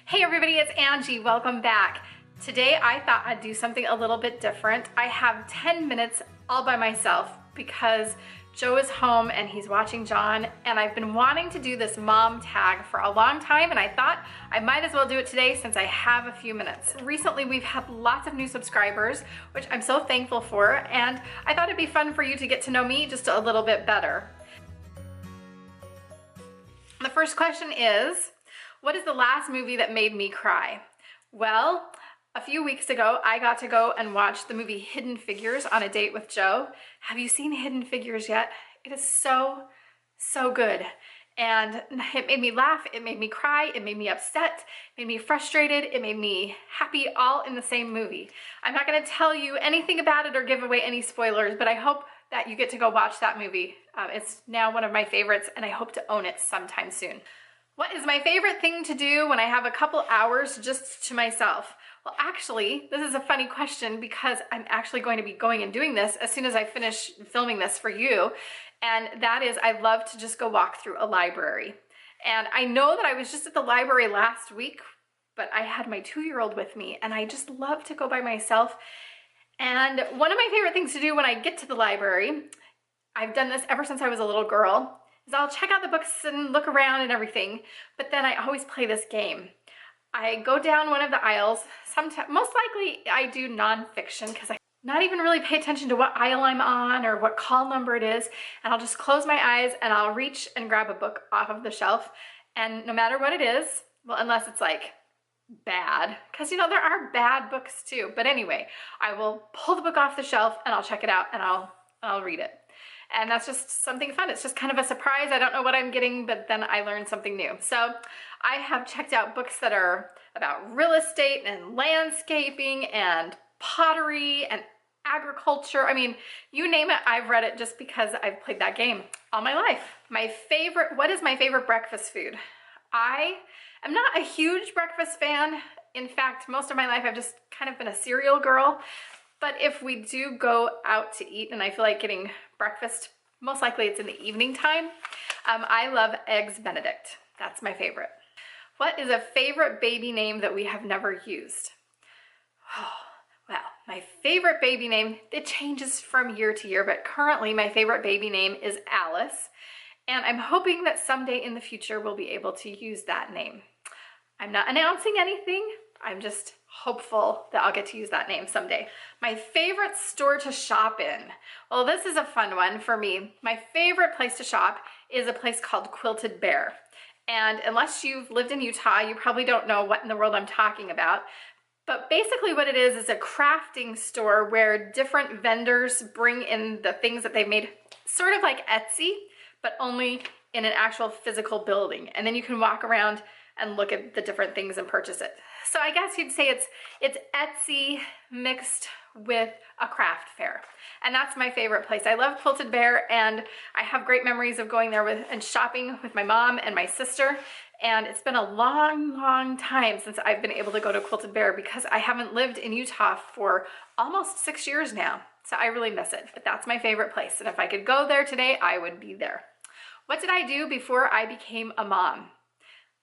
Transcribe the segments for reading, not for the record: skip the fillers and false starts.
Hey everybody, it's Angie. Welcome back. Today I thought I'd do something a little bit different. I have 10 minutes all by myself because Joe is home and he's watching John, and I've been wanting to do this mom tag for a long time, and I thought I might as well do it today since I have a few minutes. Recently we've had lots of new subscribers, which I'm so thankful for, and I thought it'd be fun for you to get to know me just a little bit better. The first question is, what is the last movie that made me cry? Well, a few weeks ago, I got to go and watch the movie Hidden Figures on a date with Joe. Have you seen Hidden Figures yet? It is so good. And it made me laugh, it made me cry, it made me upset, it made me frustrated, it made me happy, all in the same movie. I'm not gonna tell you anything about it or give away any spoilers, but I hope that you get to go watch that movie. It's now one of my favorites, and I hope to own it sometime soon. What is my favorite thing to do when I have a couple hours just to myself? Well, actually, this is a funny question because I'm actually going to be going and doing this as soon as I finish filming this for you. And that is, I love to just go walk through a library. And I know that I was just at the library last week, but I had my 2-year-old with me, and I just love to go by myself. And one of my favorite things to do when I get to the library, I've done this ever since I was a little girl, is I'll check out the books and look around and everything, but then I always play this game. I go down one of the aisles, sometimes, most likely I do nonfiction because I not even really pay attention to what aisle I'm on or what call number it is, and I'll just close my eyes and I'll reach and grab a book off of the shelf, and no matter what it is, well, unless it's like bad, because you know there are bad books too, but anyway, I will pull the book off the shelf and I'll check it out and I'll read it. And that's just something fun. It's just kind of a surprise. I don't know what I'm getting, but then I learned something new. So I have checked out books that are about real estate and landscaping and pottery and agriculture. I mean, you name it, I've read it just because I've played that game all my life. What is my favorite breakfast food? I am not a huge breakfast fan. In fact, most of my life I've just kind of been a cereal girl. But if we do go out to eat and I feel like getting breakfast, most likely it's in the evening time, I love Eggs Benedict. That's my favorite. What is a favorite baby name that we have never used? Oh, well, my favorite baby name, it changes from year to year, but currently my favorite baby name is Alice. And I'm hoping that someday in the future we'll be able to use that name. I'm not announcing anything. I'm just hopeful that I'll get to use that name someday. My favorite store to shop in. Well, this is a fun one for me. My favorite place to shop is a place called Quilted Bear. And unless you've lived in Utah, you probably don't know what in the world I'm talking about. But basically what it is a crafting store where different vendors bring in the things that they've made, sort of like Etsy, but only in an actual physical building. And then you can walk around and look at the different things and purchase it. So I guess you'd say it's Etsy mixed with a craft fair. And that's my favorite place. I love Quilted Bear, and I have great memories of going there and shopping with my mom and my sister. And it's been a long time since I've been able to go to Quilted Bear because I haven't lived in Utah for almost 6 years now. So I really miss it, but that's my favorite place. And if I could go there today, I would be there. What did I do before I became a mom?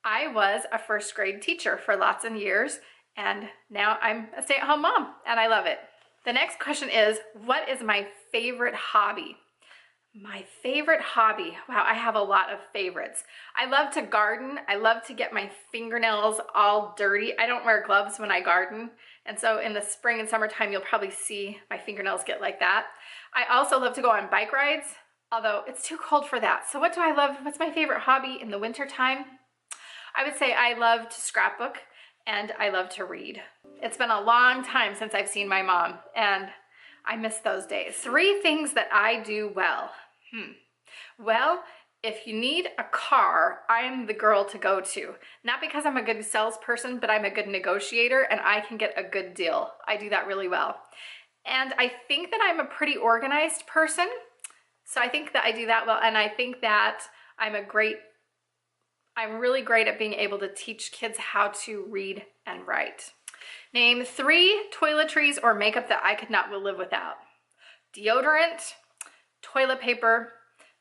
I was a first grade teacher for lots of years, and now I'm a stay-at-home mom, and I love it. The next question is, what is my favorite hobby? My favorite hobby, wow, I have a lot of favorites. I love to garden. I love to get my fingernails all dirty. I don't wear gloves when I garden, and so in the spring and summertime, you'll probably see my fingernails get like that. I also love to go on bike rides, although it's too cold for that. So what do I love? What's my favorite hobby in the wintertime? I would say I love to scrapbook and I love to read. It's been a long time since I've seen my mom, and I miss those days. 3 things that I do well. Well, if you need a car, I am the girl to go to. Not because I'm a good salesperson, but I'm a good negotiator and I can get a good deal. I do that really well. And I think that I'm a pretty organized person. So I think that I do that well, and I think that I'm really great at being able to teach kids how to read and write. Name 3 toiletries or makeup that I could not live without. Deodorant, toilet paper,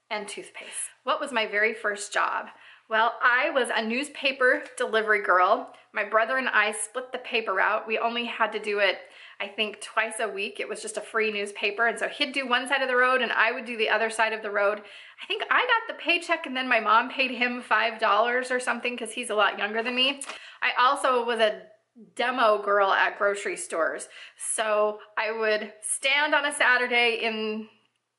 and toothpaste. What was my very first job? Well, I was a newspaper delivery girl. My brother and I split the paper out. We only had to do it, I think, twice a week. It was just a free newspaper. And so he'd do one side of the road and I would do the other side of the road. I think I got the paycheck and then my mom paid him $5 or something because he's a lot younger than me. I also was a demo girl at grocery stores. So I would stand on a Saturday in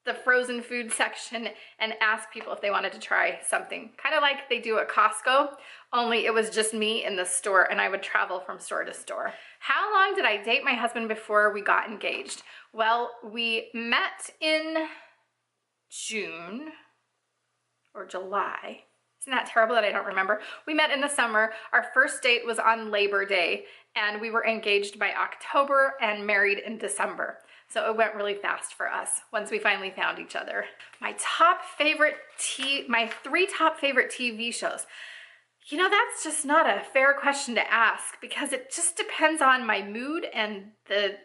the frozen food section and ask people if they wanted to try something. Kind of like they do at Costco, only it was just me in the store and I would travel from store to store. How long did I date my husband before we got engaged? Well, we met in June or July. Isn't that terrible that I don't remember? We met in the summer. Our first date was on Labor Day and we were engaged by October and married in December. So it went really fast for us once we finally found each other. My three top favorite TV shows. You know, that's just not a fair question to ask because it just depends on my mood and the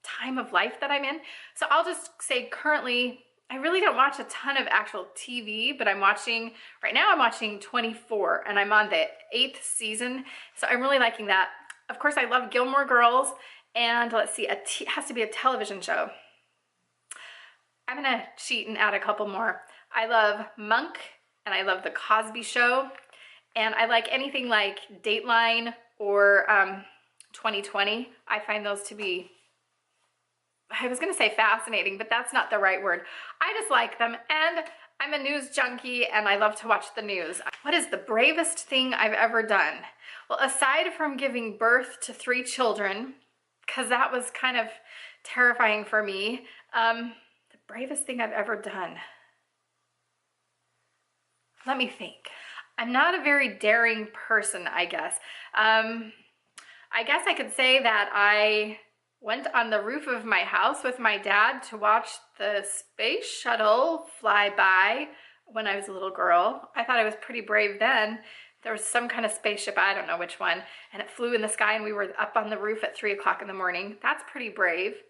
time of life that I'm in. So I'll just say currently, I really don't watch a ton of actual TV, but right now I'm watching 24 and I'm on the 8th season. So I'm really liking that. Of course, I love Gilmore Girls. And let's see, it has to be a television show. I'm gonna cheat and add a couple more. I love Monk and I love The Cosby Show. And I like anything like Dateline or 2020. I find those to be, I was gonna say fascinating, but that's not the right word. I just like them and I'm a news junkie and I love to watch the news. What is the bravest thing I've ever done? Well, aside from giving birth to 3 children, because that was kind of terrifying for me. The bravest thing I've ever done. Let me think. I'm not a very daring person, I guess. I guess I could say that I went on the roof of my house with my dad to watch the space shuttle fly by when I was a little girl. I thought I was pretty brave then. There was some kind of spaceship, I don't know which one, and it flew in the sky and we were up on the roof at 3 o'clock in the morning. That's pretty brave.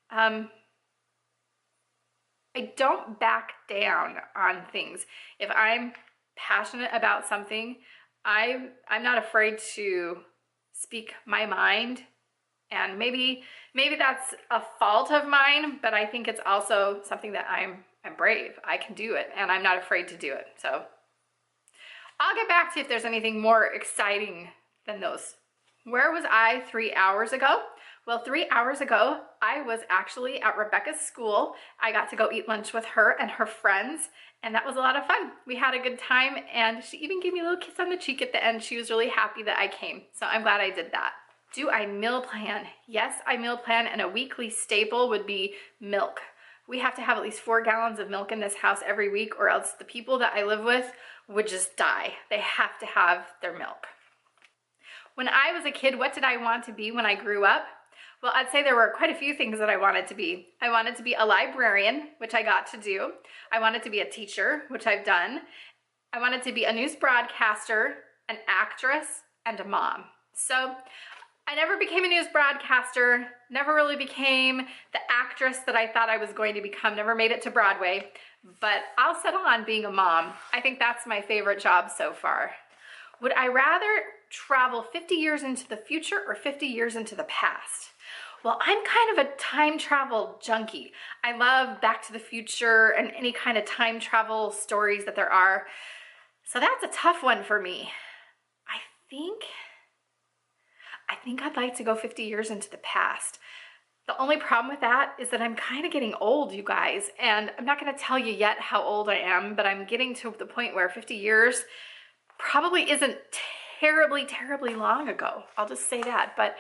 I don't back down on things. If I'm passionate about something, I'm not afraid to speak my mind. And maybe that's a fault of mine, but I think it's also something that I'm brave. I can do it and I'm not afraid to do it. So I'll get back to you if there's anything more exciting than those. Where was I 3 hours ago? Well, 3 hours ago, I was actually at Rebecca's school. I got to go eat lunch with her and her friends, and that was a lot of fun. We had a good time, and she even gave me a little kiss on the cheek at the end. She was really happy that I came, so I'm glad I did that. Do I meal plan? Yes, I meal plan, and a weekly staple would be milk. We have to have at least 4 gallons of milk in this house every week, or else the people that I live with would just die. They have to have their milk. When I was a kid, what did I want to be when I grew up? Well, I'd say there were quite a few things that I wanted to be. I wanted to be a librarian, which I got to do. I wanted to be a teacher, which I've done. I wanted to be a news broadcaster, an actress, and a mom. So I never became a news broadcaster, never really became the actress that I thought I was going to become, never made it to Broadway, but I'll settle on being a mom. I think that's my favorite job so far. Would I rather travel 50 years into the future or 50 years into the past? Well, I'm kind of a time travel junkie. I love Back to the Future and any kind of time travel stories that there are. So that's a tough one for me. I think I'd like to go 50 years into the past. The only problem with that is that I'm kind of getting old, you guys, and I'm not going to tell you yet how old I am, but I'm getting to the point where 50 years probably isn't terribly, terribly long ago. I'll just say that. But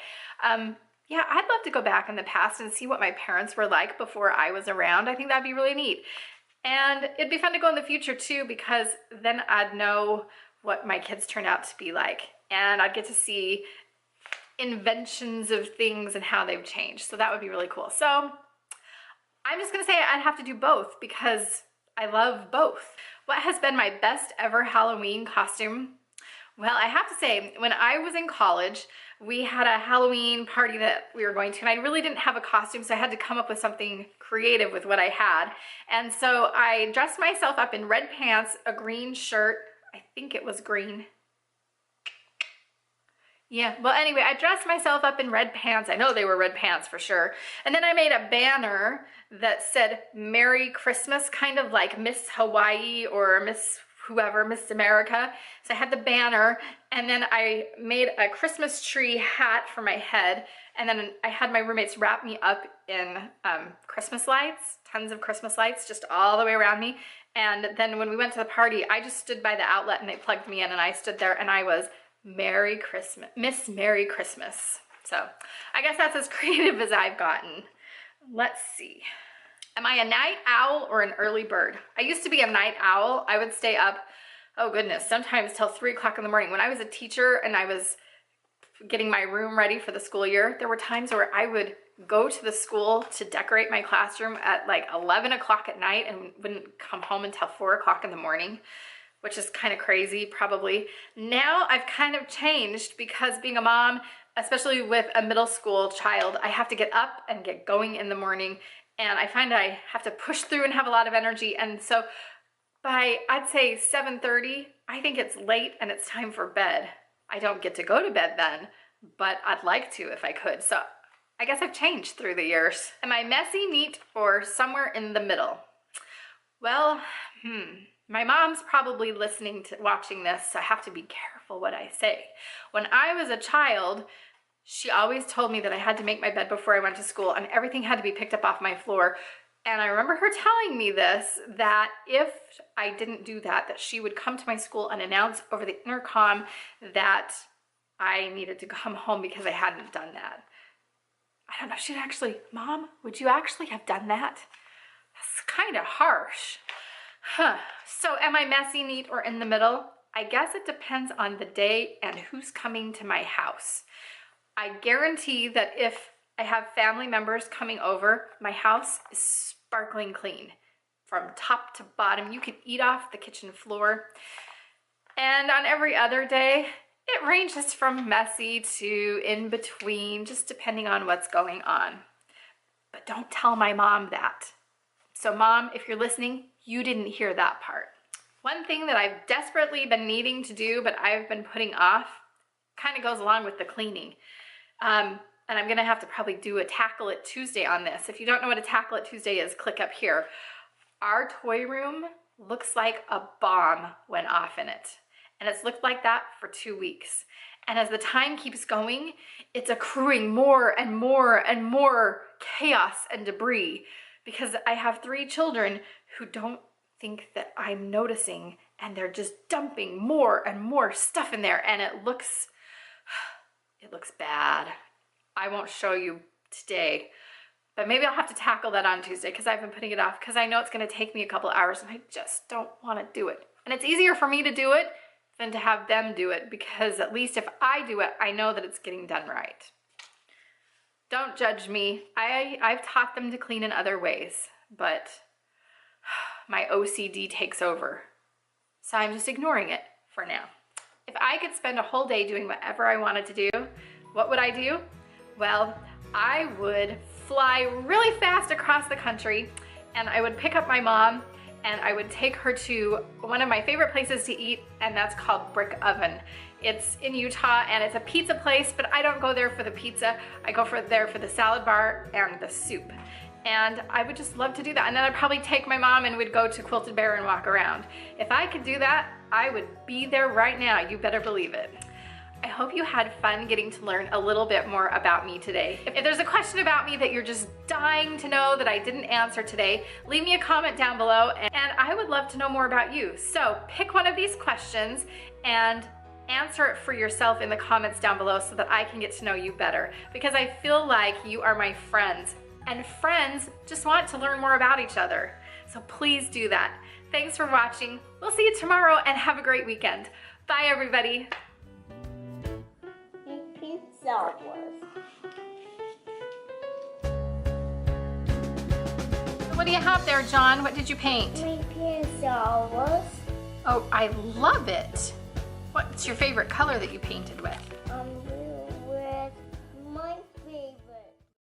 yeah, I'd love to go back in the past and see what my parents were like before I was around. I think that'd be really neat. And it'd be fun to go in the future too, because then I'd know what my kids turn out to be like. And I'd get to see inventions of things and how they've changed. So that would be really cool. So I'm just gonna say I'd have to do both because I love both. What has been my best ever Halloween costume? Well, I have to say, when I was in college, we had a Halloween party that we were going to, and I really didn't have a costume, so I had to come up with something creative with what I had. And so I dressed myself up in red pants, a green shirt, I think it was green. Yeah, well anyway, I dressed myself up in red pants. I know they were red pants for sure. And then I made a banner that said Merry Christmas, kind of like Miss Hawaii or Miss whoever, Miss America. So I had the banner, and then I made a Christmas tree hat for my head, and then I had my roommates wrap me up in Christmas lights, tons of Christmas lights just all the way around me. And then when we went to the party, I just stood by the outlet and they plugged me in, and I stood there and I was Merry Christmas, Miss Merry Christmas. So I guess that's as creative as I've gotten. Let's see. Am I a night owl or an early bird? I used to be a night owl. I would stay up, oh goodness, sometimes till 3 o'clock in the morning. When I was a teacher and I was getting my room ready for the school year, there were times where I would go to the school to decorate my classroom at like 11 o'clock at night and wouldn't come home until 4 o'clock in the morning, which is kind of crazy probably. Now I've kind of changed because being a mom, especially with a middle school child, I have to get up and get going in the morning, and I find I have to push through and have a lot of energy. And so by, I'd say 7:30, I think it's late and it's time for bed. I don't get to go to bed then, but I'd like to if I could. So I guess I've changed through the years. Am I messy, neat, or somewhere in the middle? Well, my mom's probably listening to, watching this, so I have to be careful what I say. When I was a child, she always told me that I had to make my bed before I went to school, and everything had to be picked up off my floor. And I remember her telling me this, that if I didn't do that, that she would come to my school and announce over the intercom that I needed to come home because I hadn't done that. I don't know, she'd actually, Mom, would you actually have done that? That's kind of harsh. So am I messy, neat, or in the middle? I guess it depends on the day and who's coming to my house. I guarantee that if I have family members coming over, my house is sparkling clean from top to bottom. You can eat off the kitchen floor. And on every other day, it ranges from messy to in between, just depending on what's going on. But don't tell my mom that. So Mom, if you're listening, you didn't hear that part. One thing that I've desperately been needing to do, but I've been putting off, kind of goes along with the cleaning. And I'm gonna have to probably do a Tackle It Tuesday on this. If you don't know what a Tackle It Tuesday is, click up here. Our toy room looks like a bomb went off in it. And it's looked like that for 2 weeks. And as the time keeps going, it's accruing more and more and more chaos and debris, because I have 3 children who don't think that I'm noticing, and they're just dumping more and more stuff in there, and it looks bad. I won't show you today, but maybe I'll have to tackle that on Tuesday, because I've been putting it off because I know it's going to take me a couple hours and I just don't want to do it. And it's easier for me to do it than to have them do it, because at least if I do it, I know that it's getting done right. Don't judge me. I've taught them to clean in other ways, but my OCD takes over. So I'm just ignoring it for now. If I could spend a whole day doing whatever I wanted to do, what would I do? Well, I would fly really fast across the country, and I would pick up my mom and I would take her to one of my favorite places to eat, and that's called Brick Oven. It's in Utah, and it's a pizza place, but I don't go there for the pizza. I go there for the salad bar and the soup. And I would just love to do that. And then I'd probably take my mom and we'd go to Quilted Bear and walk around. If I could do that, I would be there right now. You better believe it. I hope you had fun getting to learn a little bit more about me today. If there's a question about me that you're just dying to know that I didn't answer today, leave me a comment down below, and I would love to know more about you. So pick one of these questions and answer it for yourself in the comments down below so that I can get to know you better, because I feel like you are my friends, and friends just want to learn more about each other. So please do that. Thanks for watching. We'll see you tomorrow, and have a great weekend. Bye, everybody. What do you have there, John? What did you paint? Oh, I love it. What's your favorite color that you painted with?